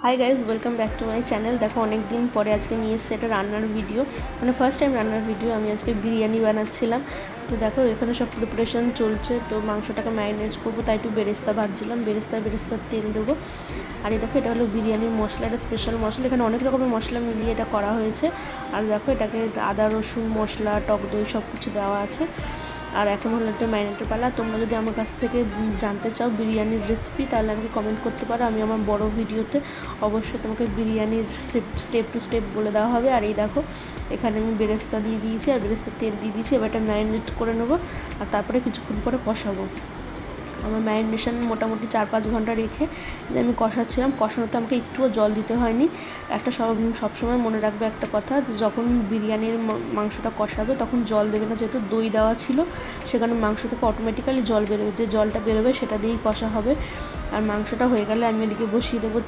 Hi guys, welcome back to my channel. দেখো অনেক দিন পরে আজকে নিয়ে এসেছে এটা রান্নার ভিডিও, মানে ফার্স্ট টাইম রান্নার ভিডিও। আমি আজকে বিরিয়ানি বানাচ্ছিলাম। তো দেখো এখানে সব প্রিপারেশন চলছে। তো মাংসটাকে ম্যারিনেট করবো, তাই একটু বেরেস্তা ভাজছিলাম। বেরেস্তার তেল দেবো। আর এই দেখো এটা হলো বিরিয়ানির মশলা, এটা স্পেশাল মশলা। এখানে অনেক রকমের মশলা মিলিয়ে এটা করা হয়েছে। আর দেখো এটাকে আদা রসুন মশলা টক দই সব কিছু দেওয়া আছে। আর এখন হলো একটা ম্যারিনেটের পালা। তোমরা যদি আমার কাছ থেকে জানতে চাও বিরিয়ানির রেসিপি, তাহলে আমাকে কমেন্ট করতে পারো। আমি আমার বড় ভিডিওতে অবশ্যই তোমাকে বিরিয়ানির স্টেপ টু স্টেপ বলে দেওয়া হবে। আর এই দেখো এখানে আমি বেরেস্তা দিয়ে দিয়েছি আর বেরেস্তার তেল দিয়ে দিয়েছি। এবার এটা ম্যারিনেট করে নেবো আর তারপরে কিছুক্ষণ পরে কষাবো। আমার ম্যারিনেশন মোটামুটি 4-5 ঘন্টা রেখে আমি কষাচ্ছিলাম। কষানোতে আমাকে একটুও জল দিতে হয়নি। একটা সবসময় মনে রাখবে একটা কথা, যে যখন বিরিয়ানির মাংসটা কষাবে তখন জল দেবে না, যেহেতু দই দেওয়া ছিল সেখানে মাংস থেকে অটোমেটিক্যালি জল বেরোবে। যে জলটা বেরোবে সেটা দিয়েই কষা হবে। আর মাংসটা হয়ে গেলে আমি এদিকে বসিয়ে দেবো